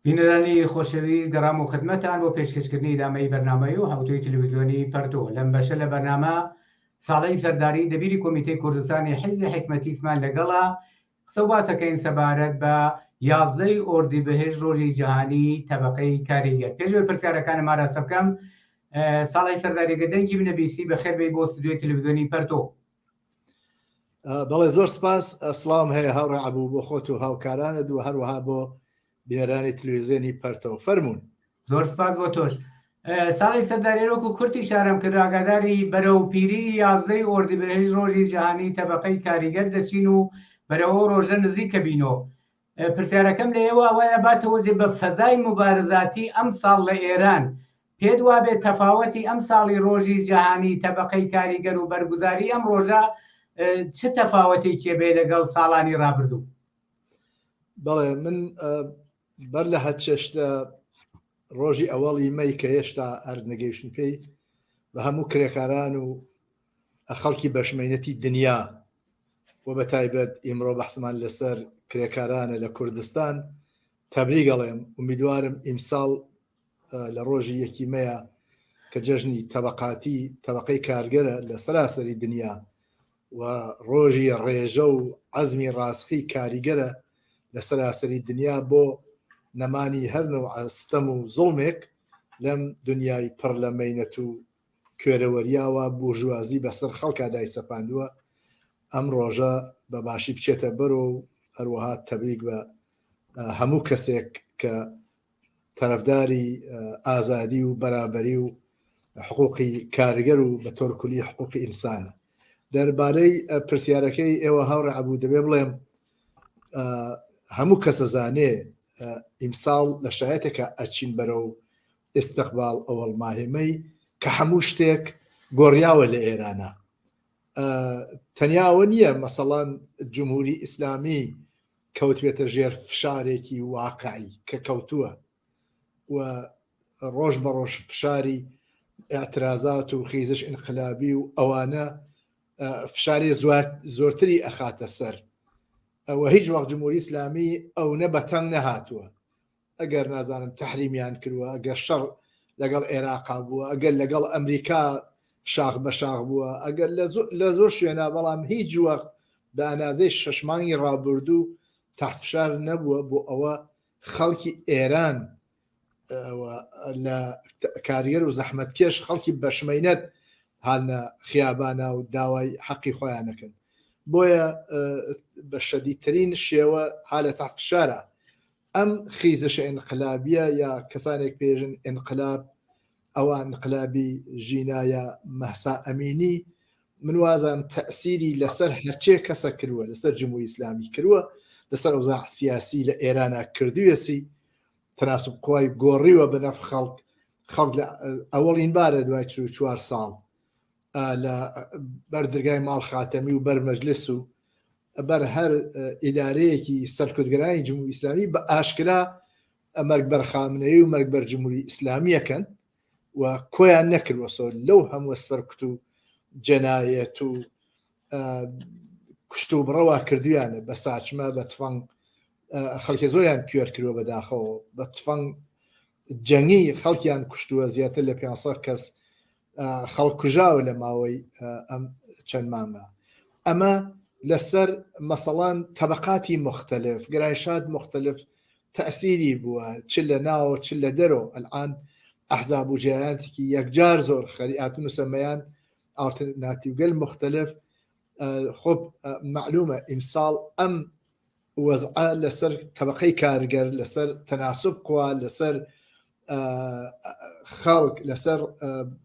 بینەرانی خۆشەویست گەڕام و خدمەتان بۆ پێشکەشکردنی دامەی بەرنامەی و هاوتوی تەلەڤیزیۆنی پەرتۆ لەم بەشە لە بەرنامە ساڵەی سەرداری دەبیری کۆمیتەی کوردستانی حیزبی حکمەتیسمان لەگەڵا قسە و باسەکەین سەبارەت بە 11 ئۆردیبهێژت ڕۆژی جیهانی تەبەقەی کاریگەر. پێشەوەی پرسیارەکانم ئاراستە بکەم، ساڵی سەرداریەکە دەنگی بنەبیسی بەخێربێی بۆ ستودیۆی تەلەڤیزیۆنی پەرتۆ. بەڵێ زۆر سپاس. ئەسڵام هەیە هاوڕێ عەبوو بۆ خۆت و هاوکارانت و هەروەها بۆ بێرانی تەلەڤیزیۆنی پەرتۆ. فەرموون. زۆر سپاس بۆ تۆش. ساڵی سەرداریەکە کورتی شارم کرد ئاگاداری بەرەوپیری 11 ئۆردیبهێژت ڕۆژی جیهانی تەبەقەی کاریگەر دەچین و بەرەوە ڕۆژە نزیکە بینەوە. پرسیارەکەم لە ئێوە ئەوەیە باتەوەزێ بە فەزای مبارزاتی ئەم ساڵ لە ئێران پێت وابێت تەفاوەتی ئەم ساڵی ڕۆژی جیهانی تەبەقەی کاریگەر و بەرگوزاری ئەم ڕۆژە چ تەفاوەتێکی بێ لەگەڵ ساڵانی ڕابردوو؟ بەڵێ من بەر لە هەچەشتە ڕۆژی ئەوەڵی مەی کە هێشتا هەر نەگەیشتن پێی بە هەموو کرێکاران و خەڵکی بەشمێنەتی دنیا و بە تایبەت ئیمڕۆ بەحسمان لەسەر کرێکارانە لە کوردستان تەبریک ئەڵێم. ئومیدوارم ئیمساڵ لە ڕۆژی یەکی مەیە کە جەژنی تەبەقەی کارگەرە لە سەراسەری دنیا و ڕۆژی ڕێژە و عەزمی ڕاستخی کاریگەرە لە سەراسەری دنیا بۆ نەمانی هەر نوع ستەم و زوڵمێک لەم دنیای پڕ لە مەینەت و کوێرەوەریاوە بورژوازی بەسەر خەڵکا دای سەپاندووە. ئەم ڕۆژە بە باشی بچێتە بەرۆ و هەروەها تەبریک بە هەموو کەسێک کە تەرەفداری ئازادی و بەرابەری و حقوقی کارگەر و بە تۆر کولی حقوقی ئینسانە. دەربارەی پرسیارەکەی ئێوە هاوڕێ عەبوو دەبێ بڵێم هەموو کەسە زانێ ئیمساڵ لە شایەتێکە ئەچین بەرە و ئێستەقبال ئەوەڵ ماهێمەی کە هەموو شتێک گۆڕیاوە لە ئێرانە. تەنیاوە نییە مەسەڵەن جمهوری ئیسلامی کەوتوێتە ژێر فشارێکی واقعی کە کەوتووە و ڕۆژ بە ڕۆژ فشاری ئاعترازات و خیزش ئینقلابی و ئەوانە فشاری زۆرتری ئەخاتە سەر. ئەوە هیچ وەخت جمهوری ئیسلامی ئەو نە بەتەنگ نەهاتووە. ئەگەر نازانم تەحریمیان کردووە، ئەگەر شەڕ لەگەڵ عێراقا بووە، ئەگەر لەگەڵ ئەمریکا شاخ بە شاخ بووە، ئەگەر لە زۆر شوێنە، بەڵام هیچ وەخت بە ئەنازەی شەشمانگی ڕابردوو تحت فشار نەبووە بۆ ئەوە خەڵکی ئێران لە کارگەر و زەحمەتکێش خەڵکی بەشمەینەت هاڵنە خیابانە و داوای حەقی خۆیانەکەن. بۆیە بە شەدیدترین شێوە حالە تحت فشارە. ئەم خیزشە ئینقلابیە یا کەسانێک پێژن ئینقلاب، ئەوە ئینقلابی ژینایە مەحسا ئەمینی، من وازان تەئسیری لەسەر هەرچێ کەسە کردووە، لەسەر جمهوری ئیسلامی کردووە، لەسەر ئەوزاع سیاسی لە ئێرانە کردوویەسی تەناسب قوای گۆڕیوە بە نەف خەڵک لە ئەوەڵین بارە دوای 44 ساڵ لە بەردرگای ماڵ خاتەمی و بەر مەجلس و بەر هەر ئیدارەیەکی سەرکردگەرانی جمهوری ئیسلامی بە ئاشکرا مەرگ بەر خامنەیی و مەرگ بەر جمهوری ئیسلامیەکەن و کۆیان نەکردوەسەوە لەو هەموو سەرکوت و جەنایەت و کوشت و بڕەوا کردویانە بە ساچمە بە تفەنگ. خەڵکی زۆریان کوێر کردووە بەداخەوە بە تفەنگ جەنگی خەڵکیان کوشتووە، زیاتر لە 500 کەس خەڵک کوژاوە لە ماوەی ئەم چەند مانگە. ئەمە لەسەر مەسەڵان تەبەقاتی مختلف، گرایشات مختلف تەئسیری بووە، چ لە ناوە چ لە دەرەوە. ئەلعان ئەحزاب و جەیاناتێکی یەکجار زۆر خەریعاتون و سەمەیان ئالتەرناتیڤگەل مختلف. خۆب معلومە ئیمساڵ ئەم وەزعە لەسەر تەبەقەی کارگەر، لەسەر تەناسب قوا، لەسەر خەڵک، لەسەر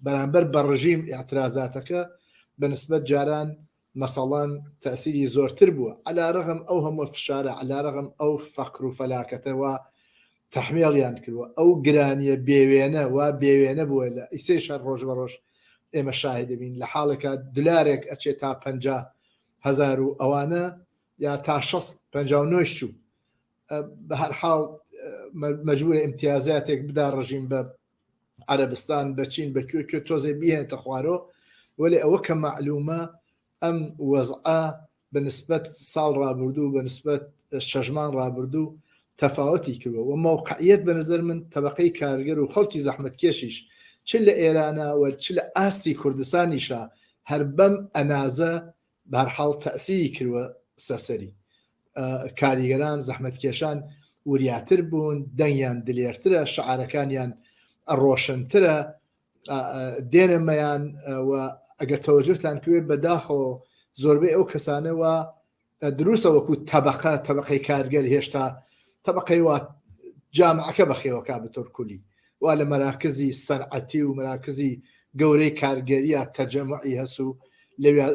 بەرامبەر بە ڕژیم ئاعترازاتەکە بەنسبەت جاران مەسەڵان تەئسیری زۆرتر بووە. عەلارەغم ئەو هەموو فشارە، عەلارەغم ئەو فەقر و فەلاکەتەوە تەحمیڵیان کردووە، ئەو گرانیە بێوێنە وا بێوێنە بووە لە ئیسەی شەر ڕۆژ بە ڕۆژ ئێمە شاهد دەبین. لە حاڵێکە دلارێک ئەچێت تا 50,000 و ئەوانە یا تا 59 چوو. بە هەر حاڵ مەجبورە ئیمتیازاتێک بدا ڕژیم بە عەرەبستان، بە چین، بە کوێ تۆزێ بیهێنێتە خوارەوە. وەلی ئەوە کە معلومە ئەم وەزعە بەنسبەت ساڵ ڕابردوو، بەنسبەت شەژمان ڕابردوو تەفاوەتی کردوە و موقعیت بە نظر من طبقەی کارگەر و خەڵکی زەحمەت کێشیش چ لە ئێرانەوە چ لە ئاستی کوردستانیشە هەر بەم ئەنازە بەرحاڵ تەسیری کردوە سەسەری کاریگەران زەحمەتکێشان وریاتر بوون دەنگیان دلێرترە شعارەکانیان ڕۆشنترە دێنەمەیان و ئەگەر تەوەجۆتان کوێ بەداخەوە زۆربەی ئەو کەسانەوە دروستە وەکو طبقەی کارگەر هێشتا طبقەی وا جامعەکە بەخێوەکە بەتۆر کولی وا لە مەراکزی سەنعەتی و مەراکزی گەورەی کارگەریە تەجەمعی هەسو لەوێ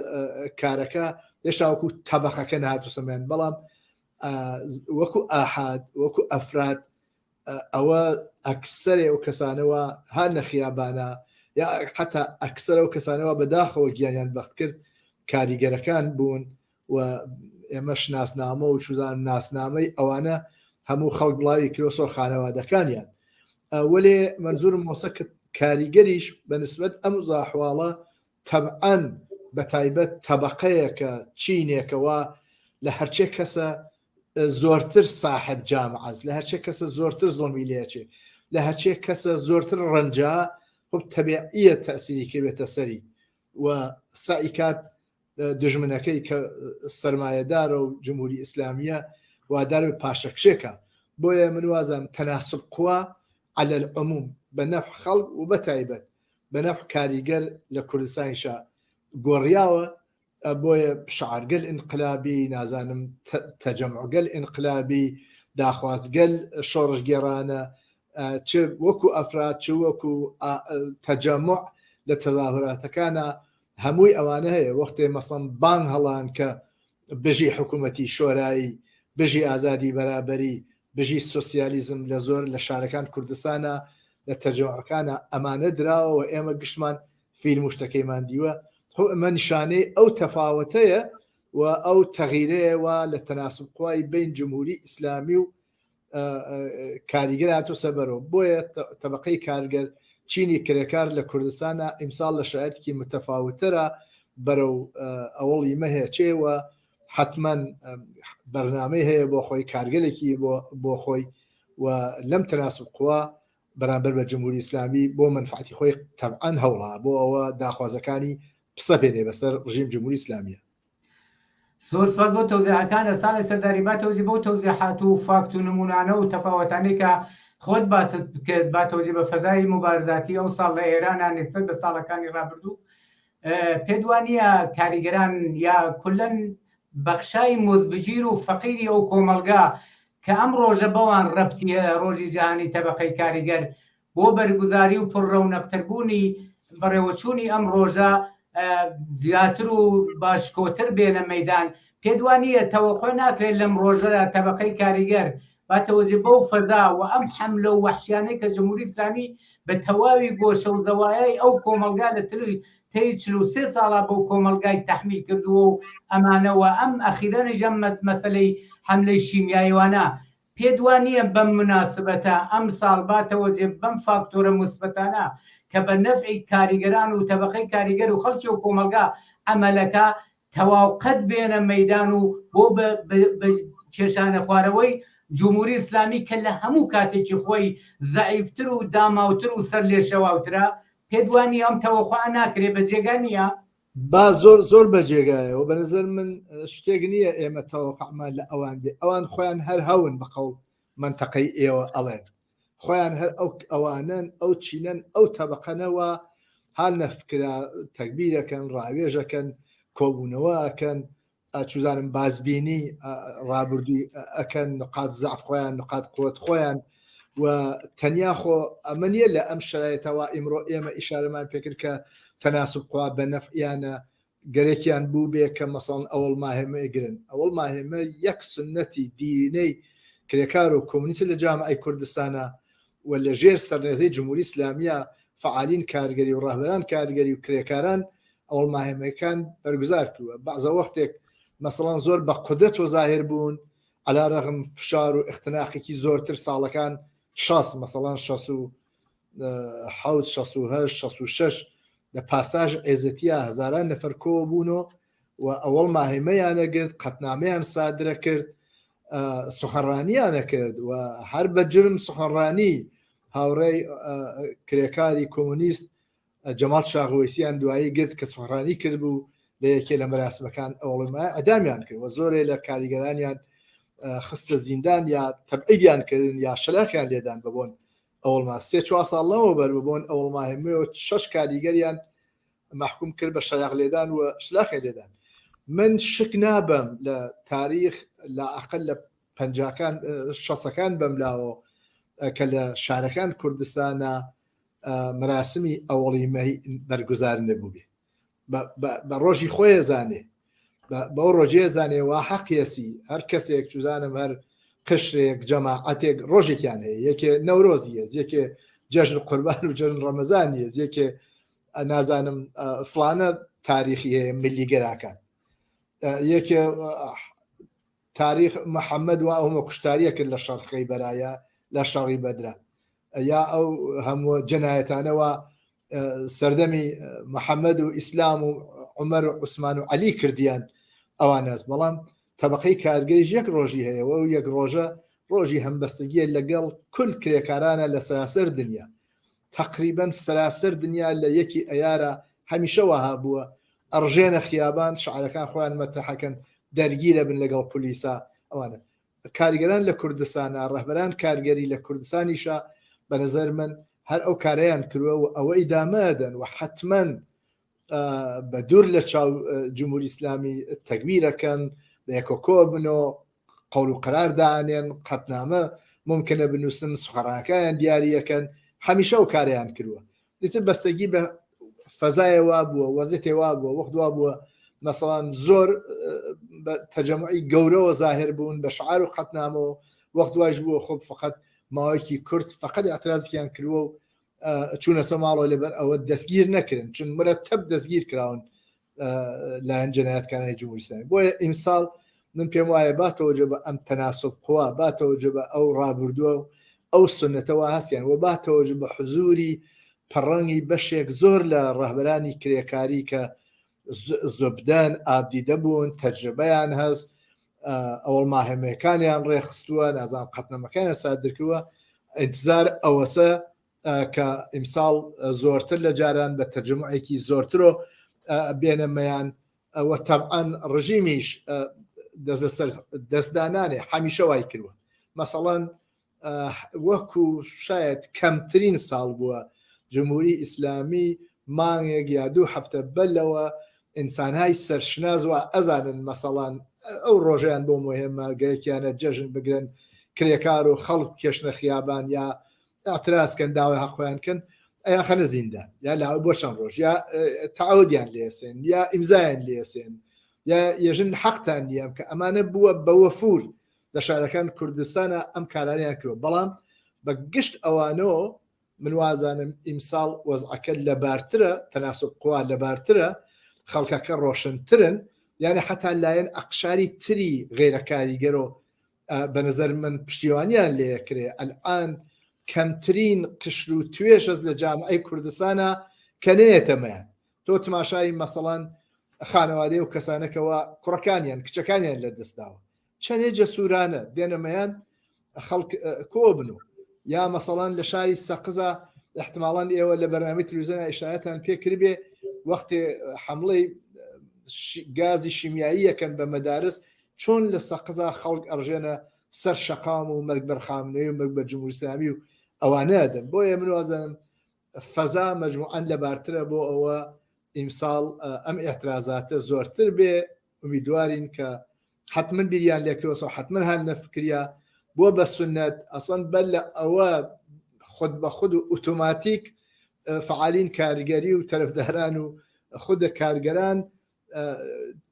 کارەکە هێشتا وەکو طبقەکە نهاتوو سەمیان بەڵام وەکو ئاحاد وەکو ئەفراد ئەوە ئەکسەرێ ئەو کەسانەوە هەر لە خیابانە یا حتا ئەکسەر ئەو کەسانەوە بەداخەوە گیانیان بەخت کرد کاریگەرەکان بوون و ئێمە شناسنامە و چوزان ناسنامەی ئەوانە هەموو خەڵک بڵاوی کرۆسۆ خانەوادەکانیان وەلێ منزورم مۆسە کاریگەریش بەنسبەت ئەم زاحواڵە تەبعەن بە تایبەت طبقەیەکە چینێکەوە لە هەرچێ کەسە زۆرتر صاحب جامعەز لە هەرچێ کەسە زۆرتر زڵمی لێچێ لە هەرچێ کەسە زۆرتر ڕەنجا خب تەبیعیە تەسیری کردێتە سەری و سعیکات دژمنەکەی کە سەرمایەدارە و جمهوری ئیسلامیە وادار بە پاشەکشێکە بۆیە من وازم تەناسب قوا على العموم بە نەفع خەڵک و بە تایبەت بە نەفع کاریگەر لە کوردستانیشە گۆڕیاوە بۆیە شعارگەل ئینقلابی نازانم تەجەمعگەل ئینقلابی داخوازگەل شۆڕژگێڕانە چ وەکو ئەفراد چ وەکو تەجەمع لە تەظاهراتەکانە هەمووی ئەوانە هەیە وەختێ مەسەڵەن بانگ هەڵان کە بژی حکوومەتی شۆرایی بژی ئازادی بەرابەری بژی سۆسیالیزم لە زۆر لە شارەکان کوردستانە لە تەرجەمەکانە ئەمانە دراوە و ئێمە گشتمان فیلم و شتەکەیمان دیوە ئەمە نیشانەی ئەو تەفاوەتەیە و ئەو تەغیرەیەوە لە تەناسب قوای بین جمهوری ئیسلامی و کاریگەر هاتووە سەربەرەوە بۆیە طبقەی کارگەر چینی کرێکار لە کوردستانە ئیمساڵ لە شایەتێکی متەفاوتترە بەرەو ئەوڵی مەهێچێوە حتمما بەرنامەی هەیە بۆ خۆی کارگەلێکی بۆ خۆی و لەم تەناسب قوا بەرامبەر بە جمهوری ئیسلامی بۆ منفعەتی خۆی تەبعەن هەوڵا بۆ ئەوە داخوازەکانی پسە بێنێ بەسەر ڕژیم جمهوری ئیسلامیە زۆر سپاس بۆ تەوزیحەکانە ساڵی سەرداری با تەوزی بۆ تەوزیحات و فاکت و نمونانە و تەفاوەتانەی کە خۆت باست بکرد با تەوزی بە فەزای مبارزاتی ئەو ساڵ لە ئێرانە نسبەت بە ساڵەکانی ڕابردوو پێدوانیە کاریگەران یا کولەن بەخشای مزبگیر و فەقیری ئەو کۆمەلگا کە ئەم ڕۆژە بەوان ڕەبتی ڕۆژی جیهانی تەبەقەی کاریگەر بۆ بەرگوزاری و پڕڕەونەختربوونی بەڕێوەچوونی ئەم ڕۆژە زیاتر و باشکۆتر بێنە مەیدان پێدوانیە تەوەخۆ ناکرێت لەم ڕۆژەدا تەبەقەی کاریگەر با تەوەزی بەو فەدا و ئەم حەملە و وەحشیانەی کە جمهوری ئیسلامی بە تەواوی گۆشە و زەوایای ئەو کۆمەلگا لە تەی 43 ساڵا بەو کۆمەلگای تەحمیل کردووە و ئەمانەوە ئەم ئەخیرەنیش ئەم مەسەلەی حەملەی شیمیاییوانە پێدوانیە بەم مناسبەتە ئەم ساڵ با تەوەزی بەم فاکتۆرە مثبەتانە کە بە نەفعی کاریگەران و تەبەقەی کاریگەر و خەڵکی و کۆمەلگا ئەمەلەکە تەواوقەت بێنە مەیدان و بۆ بە کێشانە خوارەوەی جمهوری ئیسلامی کە لە هەموو کاتێکی خۆی زەعیفتر و داماوتر و سەر لێشەواوترە پێدوانی ئەم تەوەخوا ناکرێ بە جێگا نییە با زۆر بەجێگایەوە بە نظر من شتێک نییە ئێمە تەوەقعمان لە ئەوان بێ ئەوان خۆیان هەر هەون بە قەڵ منتەقەی ئێوە ئەڵێن خۆیان هەر ئەوانن ئەو چینەن ئەو تەبقەنەوە هەال نەفکرا تەکبیرەکەن ڕاوێژەکەن کۆبوونەوەکەن چوزانم بازبینی ڕابردووی ئەکەن نقاط زعف خۆیان نقاط قوت خۆیان و تەنیا خۆ ئەمە نیە لە ئەم شرایەتەوە ئیمڕۆ ئێمە ئیشارەمان پێکرد کە تەناسب قوا بە نەفعیانە گەرێکیان بوو بێ کە مەسەڵەن ئەوڵ ماهێمە گرن ئەوڵ ماهێمە یەک سنەتی دینەی کرێکار و کۆمونیست لە جامعەی کوردستانە و لە ژێر سەرنێزەی جمهوری ئیسلامیە فعالین کارگەری و ڕاهبەران کارگەری و کرێکاران ئەوڵ ماهێمەکان بەرگوزار کردووە بەعزە وەختێک مەسەڵەن زۆر بە قودرەت و زاهر بوون عەلا ڕەغم فشار و اختناقێکی زۆرتر ساڵەکان 60 مەسەڵەن 67 66 لە پاساژ عێزەتیە هەزاران نەفەر کۆ بوونەوە و ئەوڵ ماهێمەیانە گرت قەتنامەیان سادرە کرد سخەڕانیانە کرد و هەر بە جرم سخەڕانی هاوڕێی کرێکاری کۆمونیست جەمال شاغوێسیان دوایی گرت کە سوڕانی کرد بوو لە یەکێ لە مەراسمەکان ئەوڵمە ئەدامیان کرد و زۆرێ لە کاریگەرانیان خستە زیندان یا تەبعیدیان کردن یا شلاخیان لێدان ببوون ئەوڵما 3-4 ساڵەوە بەر ببوون ئەوڵما هەمووی 6 کاریگەریان محکوم کرد بە شەلاق لێدان و شلاخی لێدان. من شک نابم لە تاریخ لە ئەقل لە 50کان بەملاوە کە لە شارەکان کوردستانە مراسمی ئەوڵیمەی بەرگوزار نەبوو بێ بە ڕۆژی خۆی زانێ بەو ڕۆژێ زانێەوە حەقیەسی هەر کەسێک چوزانم هەر قشرێک جەماعەتێک ڕۆژێکیان هەیە یەکێ نەورۆزی هێز یەکێ جەژن قوربان و جەژن ڕەمەزانی هێز یەکێ نازانم فلانە تاریخی هەیە ملیگەراکان یەکێ تاریخ محەممەد و ئەومە کوشتاریە کرد لە شەرخەی بەرایە لە شەڕی بەدرا یا ئەو هەموو جەنایەتانەوە سەردەمی محەممەد و ئیسلام و عومەر و عوسمان و عەلی کردیان ئەوانەس بەڵام تەبقەی کارگەریش یەک ڕۆژی هەیە و یەک ڕۆژە ڕۆژی هەمبەستگیە لەگەڵ کل کرێکارانە لە سەراسەر دنیا تقریبا سەراسەر دنیا لە یەکی ئەیارە هەمیشەوە هابووە ئەڕژێنە خیابان شعارەکان خۆیان مەترحەکەن دەرگیرە بن لەگەڵ پلیسا ئەوانە کارگەران لە کوردستانە ڕەهبەران کارگەری لە کوردستانیشە بە نظر من هەر ئەو کارەیان کردووە و ئەوەی دامەدەن و حتمما بە دوور لە چاو جمهوری ئیسلامی تەکبیرەکەن بە یەکۆکۆ بنەوە قەول و قرار دانێن قەتنامە ممکنە بنووسن سوخەڕانەکەیان دیاریەکەن هەمیشە ئەو کارەیان کردووە دیتر بەستگی بە فەزایەوە بووە وەزیتێوا بووە وەختوا بووە مەسەڵان زۆر تەجەمعی گەورەوە زاهر بوون بە شعار و قەتنامەوە وەخت دوایش بووە خۆب فقط ماوەیەکی کورد فقط اعترازیان کردووە و چوونە سە ماڵەوە لەبەر ئەوە دەستگیر نەکردن چون مرەتەب دەستگیر کراون لایەن جەنایەتکارانی جمهوری ئیسلامی بۆیە ئیمساڵ من پێم وایە باتەوەجە بە ئەم تەناسب قوا باتەوەجە بە ئەو ڕابردووە و ئەو سنەتەوە هەستیان و باتەوەجە بە حزوری پەڕەنگی بەشێک زۆر لە ڕەهبەرانی کرێکاری کە زۆبدان ئابدیدە بوون تەجربەیان هەست ئەوڵماهمەکانیان ڕێخستووە نازان قەتنەمەکانە سادرکووە ئینتزار ئەوەسە کە ئیمساڵ زۆرتر لە جاران بە تەرجمەیەکی زۆرترۆ بێنەمەیان ئەوە تەبعەن ڕژیمیش دەستدانانێ هەمیشە وای کردووە مەسەڵەن وەکو شاید کەمترین ساڵ بووە جمهوری ئیسلامی مانگێک یا 2 هەفتە بەلەوە ئینسانهای سەرشنازوە ئەزانن مەسەڵان ئەو ڕۆژیان بۆ مهمە گەیەکیانە جەژن بگرن کرێکار و خەڵک کێشنە خیابان یا ئاعترازکەن داوای حەقۆیانکەن ئەیان خەنە زیندان یا لاوە بۆ چەند ڕۆژ یا تەعاودیان لێسێن یا ئیمزایان لێسێن یا یەژن حەقتان نییە کە ئەمانە بووە بە وەفور لە شارەکان کوردستانە ئەم کارانیان کردوە بەڵام بە گشت ئەوانەوە من وازانم ئیمساڵ وەزعەکە لەبارترە تەناسب قوا لەبارترە خەڵکەکە ڕۆشنترن یعنی حتا لایەن ئەقشاری تری غێرە کاریگەرۆ بە نظر من پشتیوانیان لێکرێ ئەلعان کەمترین قشر و توێژەز لە جامعەی کوردستانە کە نێتەمەیان تۆ تماشای مەسەڵەن خانەوادەی و کەسانەکەەوە کوڕەکانیان کچەکانیان لە دەستداوە چەندێ جەسوورانە دێنەمەیان خەڵک کۆ بنو یا مەسەڵەن لە شاری سەقزە احتماڵان ئێوە لە بەرنامەی تلویزیۆن ئیشایەتان پێکردبێ وەختی حملەی گازی شیمیایی یەکەن بە مەدارس چۆن لە سەقزە خەڵک ئەڕژێنە سەر شەقام و مەرگ بەرخامنەوەی و مەرگ بە جمهوری ئیسلامی و ئەوانە دەن بۆیە من وازانم فەزا مەجموعەن لەبارترە بۆ ئەوە ئیمساڵ ئەم ئێعترازاتە زۆرتر بێ ئومیدوارین کە حتما بیریان لێکرۆسە و حتما هەر نەفکریا بۆ بە سنەت ئەسەن بەر لە ئەوە خود بە خود و ئۆتۆماتیک فعالین کارگەری و تەرەفداران و خودە کارگەران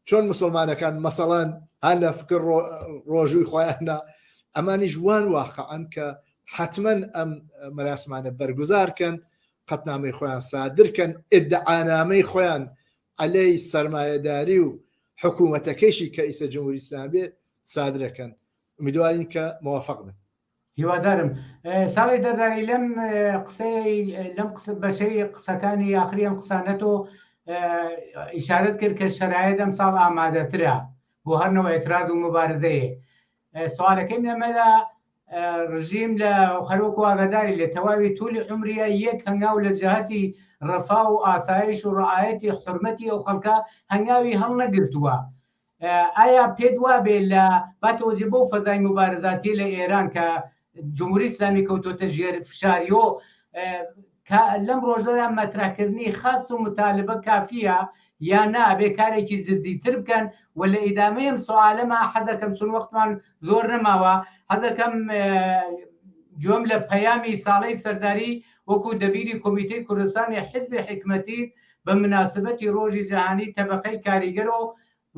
چۆن مسلمانەکان مەسەڵەن هەر لە فکر ڕۆژووی خۆیانە ئەمانی جوان واقعەن کە حتما ئەم مەراسمانە بەرگوزارکەن قەتنامەی خۆیان سادرکەن ئیدعانامەی خۆیان عەلەی سەرمایەداری و حکوومەتەکەیشی کە ئیسە جمهوری ئیسلامی سادرەکەن امیدوارین کە موافق بن هیوادارم ساڵی دەرداری لەم قسەی لەم بەشەی قسەکانی ئاخری ئەم قسانەتۆ ئیشارەت کرد کە شەرایەت ئەم ساڵ ئامادەترە بۆ هەرنەوە ئێتراز و مبارزەیە سوالەکەی لەمەدا ڕژیم لە خەرۆک و ئاگاداری لە تەواوی تولی عمریە یەک هەنگاو لە جەهەتی ڕەفا و ئاسایش و ڕعایەتی حرمەتی ئەو خەڵکە هەنگاوی هەڵ نەگرتووە. ئایا پێت وابێ لە باتۆزی بۆ فەزای مبارزاتی لە ئێران کە جمهوری ئیسلامی کەوتۆتە ژێر فشاریۆ لەم ڕۆژەدا مەترەکردنی خاص و متالبە کافیە یا نابێ کارێکی زدیتر بکەن و لە ئیدامەیەم سوالەمە حەزەکەم چون وەختمان زۆر نەماوە حەزەکەم گوێم لە پەیامی ساڵەی سەرداری وەکو دەبیری کۆمیتەی کوردستانی حیزبی حکمەتی بە مناسبەتی ڕۆژی جەهانی تەبەقەی کاریگەر و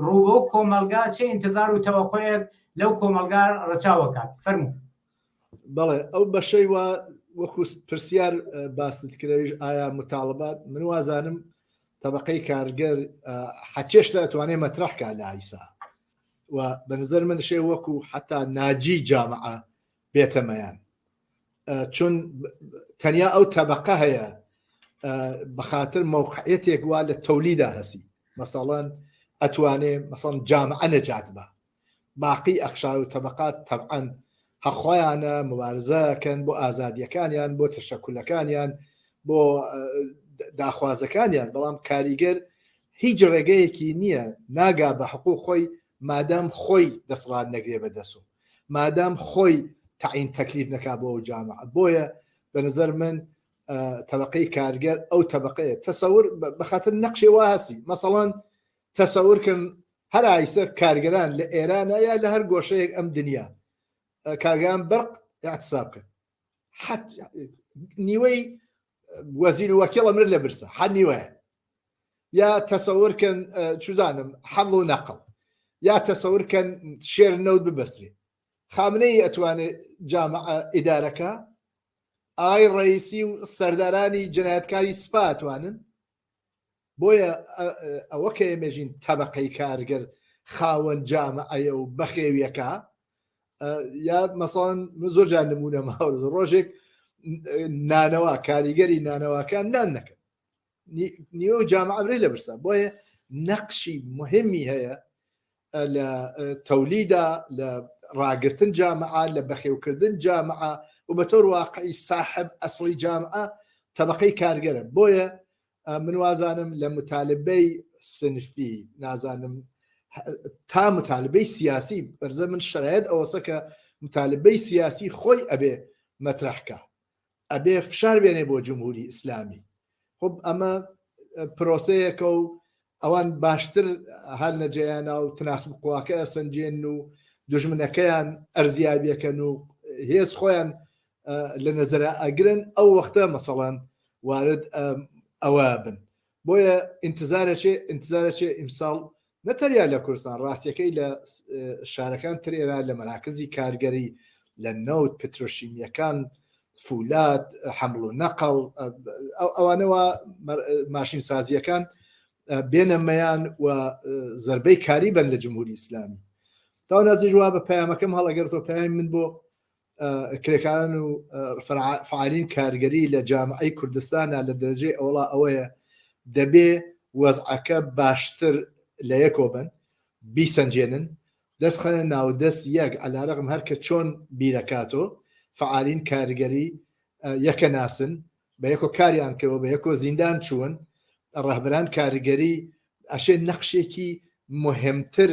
ڕووبۆ کۆمەلگا چه ئینتظار و تەوەقعێک لەو کۆمەلگا ڕەچاوەکات فەرموو. بەڵێ ئەو بەشەی وە وەکو پرسیار باست کرێژ ئایا متاڵبات من وازانم طبقەی کارگەر حەچێشتا ئەتوانێ مەترەحکە لە ئایسا و بەنظر من شێ وەکو حتا ناجی جامعە بێتەمەیان چون تەنیا ئەو طبقە هەیە بەخاتر موقعیتێک وا لە تەولیدا هەسی مەسەڵەن ئەتوانێ مەسەڵەن جامعە نەجات بە باقی ئەخشار و طبقات طبعاً حەخۆیانە مبارزەکەن بۆ ئازادیەکانیان بۆ تشەکلەکانیان بۆ داخوازەکانیان بەڵام کاریگەر هیچ ڕێگەیەکی نییە ناگا بە حقوق خۆی مادام خۆی دەسڵات نەگرێ بەدەسو مادام خۆی تعین تەکلیف نەکا بۆ جامعە بۆیە بە نظر من طبقەی کارگەر ئەو طبقەیە تەسەور بەخاتر نەقشێ وا هەسی مەسەڵەن تەسەورکەم هەر ئایسە کارگەران لە ئێرانە یا لە هەر گۆشەیەک ئەم دنیا کارگەران بەرق اعتصاب بکەن حەت نیوەی وەزیر و وەکیڵە مرد لە برسە حەد نیوەیە یا تەسەورکەن چوزانم حەمڵ و نەقڵ یا تەسەورکەن شێر نەوت ببەسترێ خامنەی ئەتوانێت جامعە ئیدارەکە ئای ڕئیسی و سەردارانی جەنایەتکاری سوپا ئەتوانن بۆیە ئەوە کە ئێمەژین طبقەی کارگەر خاوەن جامعەیە و بەخێویەکە یا مەسەڵەن زۆر جار نمونە ماوەز ڕۆژێک نانەوە کاریگەری نانەوەکان نان نەکەن نیوە جامعە برێ لە برسا بۆیە نەقشی مهمی هەیە لە تەولیدا لە ڕاگرتن جامعە لە بەخێوکردن جامعە و بەتۆر واقعی صاحب ئەسڵی جامعە طبقەی کارگەرە بۆیە من وازانم لە متالبەی سنفی نازانم تا متالبەی سیاسی بەرزە من شرایط ئەوەسە کە متالبەی سیاسی خۆی ئەبێ مەترەحکە ئەبێ فشار بێنێ بۆ جمهوری ئیسلامی خب ئەمە پرۆسەیەکە و ئەوان باشتر هەر نەجێیانە و تناسب قواکە ئەسەنجێن و دوژمنەکەیان ئەرزیابیەکەن و هێز خۆیان لە نەزەرە ئەگرن ئەو وەختە مەسەڵەن وارد ئەوە بن بۆیە ئینتزارەچێ ئیمساڵ نەتەریا لە کوردستان ڕاستیەکەی لە شارەکان ترێرا لە مەراکزی کارگەری لە نەوت پترۆشیمیەکان فولاد حەمڵ و نەقڵ ئەوانەوە ماشین سازیەکان بێنەمەیان و زەربەی کاری بن لە جمهوری ئیسلامی تا نازی جواب بە پەیامەکەم هەڵەگەرتەوە پەیام من بۆ کرێکاران و فعالین کارگەری لە جامعەی کوردستانە لە دەرەجەی ئەوڵا ئەوەیە دەبێ وەزعەکە باشتر لە یەکۆ بن بیسەنجێنن دەستخەنە ناودەست یەک ئەلارەقم هەرکە چۆن بیرەکاتۆ فعالین کارگەری یەکە ناسن بە یەکۆ کاریان کردەوە بە یەکۆ زیندان چوون ڕەهبەران کارگەری ئەشێ نەقشێکی مهمتر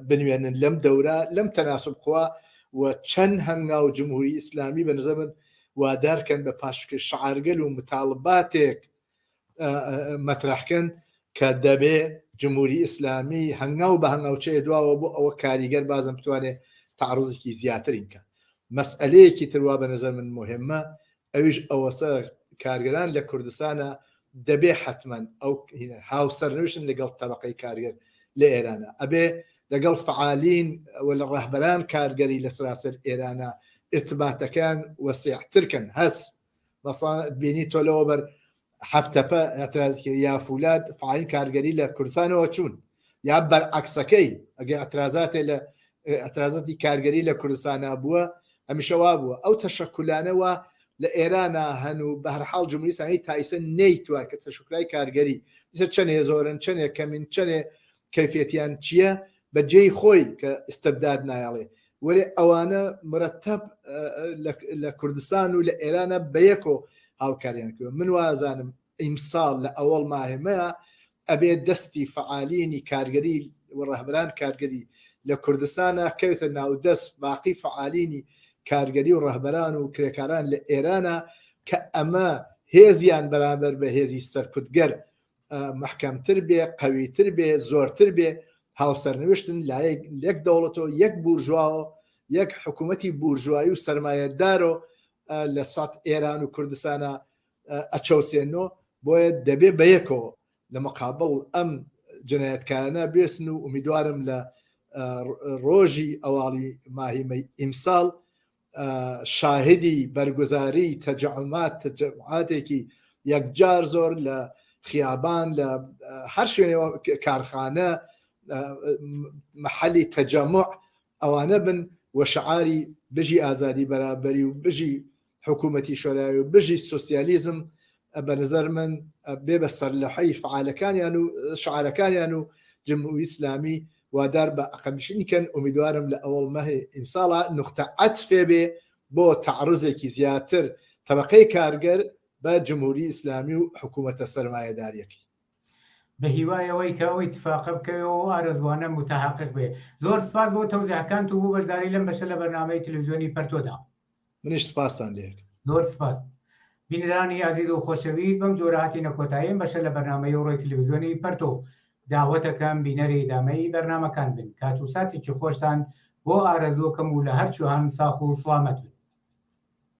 بنوێنن لەم دەورە لەم تەناسب خوا و چەند هەنگاو جمهوری ئیسلامی بە نظر من وادارکەن بە پاشکرد شعارگەل و متاڵباتێک مەترەحکەن کە دەبێ جمهوری ئیسلامی هەنگاو بە هەنگاوچەیە دواوە بۆ ئەوە کاریگەر بازم بتوانێت تعڕوزێکی زیاترین کە مەسئلەیەکی تروا بە نظر من مهمە ئەویش ئەوەسە کارگەران لە کوردستانە دەبێ حتمما ئەو هاوسەرنووشن لەگەڵ طبقەی کارگەر لە ئێرانە ئەبێ لەگەڵ فعالین و لە ڕەهبەران کارگەری لە سراسەر ئێرانە ارتباتەکان وەسیعترکەن هەس بینی تۆلەوە بەر هەفتەپە ئەترازی یا فولاد فعالین کارگەری لە کوردستانەوە چوون یا بەرعەکسەکەی ئەگە ئەترازاتێ لە ئەترازاتی کارگەری لە کوردستانە بووە هەمیشەوا بووە ئەو تەشەکلانەوە لە ئێرانە هەن و بە هەرحاڵ جمهوری ئیسلامی تایسە نەیتووە کە تەشکلای کارگەری دیسە چەندێ زۆرن چەندێک کەمین چەندێ کەیفێتیان چییە بە جێی خۆی کە ئستبداد نایڵێ ولی ئەوانە مرتب لە کوردستان و لە ئێرانە بەیەکۆ هاوکاریان کرد. من وازانم ئیمساڵ لە ئەوەڵ ماهمەیە ئەبێ دەستی فعالینی کارگەری و ڕەهبەران کارگەری لە کوردستانە کەوتە ناودەست باقی فعالینی کارگەری و ڕەهبەران و کرێکاران لە ئێرانە کە ئەمە هێزیان بەرامبەر بە هێزی سەرکوتگەر محکەمتر بێ، قەویتر بێ، زۆرتر بێ، هاوسەرنوشتن یەک دەوڵەتەوە، یەک بورژواوە، یەک حکوومەتی بورژوایی و سەرمایەدارۆ لە سەد ئێران و کوردستانە ئەچەوسێنەوە، بۆیە دەبێ بەیەکەوە لە مقابڵ ئەم جنایەتکارانە بێسن و ئومیدوارم لە ڕۆژی ئەواڵی ماهیمەی ئیمساڵ شاهدی بەرگوزاری تەجەمعاتێکی یەکجار زۆر لە خیابان لە هەر شوێنەوە کارخانە محلی تەجەمع ئەوانە بن و شعاری بژی ئازادی بەرابەری و بژی حکوومەتی شۆرایی و بژی سۆسیالیزم بە نظر من بێ بە سەرلەحەی فعالەکانیان و شعارەکانیان و جمهوری ئیسلامی وادار بە ئەقەمشینیکەن. ئومیدوارم لە ئەوڵ مەهی ئیمساڵە نقطە عەتفێ بێ بۆ تەعڕوزێکی زیاتر طبقەی کارگەر بە جمهوری ئیسلامی و حکوومەتە سەرمایەداریەکی. بە هیوایەوەی کە ئەو اتفاقە بکەوێەوە ئارەزوانە متحقق بێ. زۆر سپاس بۆ تەوزیحەکان و بۆ بەشداری لەم بەشە لە بەرنامەی تەلەڤیزیۆنی پەرتۆدا. منیش سپاسان لێک. زۆر سپاس. بینەرانی عەزیز و خۆشەویست، بەم جۆرە هاتینە کۆتاییم بەشە لە بەرنامەی ڕۆی تەلەڤیزیۆنی پەرتۆ. داوەتەکەم بینەری دامەی بەرنامەکان بن. کات و ساتێکی خۆشتان بۆ ئارەزووەکەم و لە هەر جوهان ساخ و سڵامەت بێ.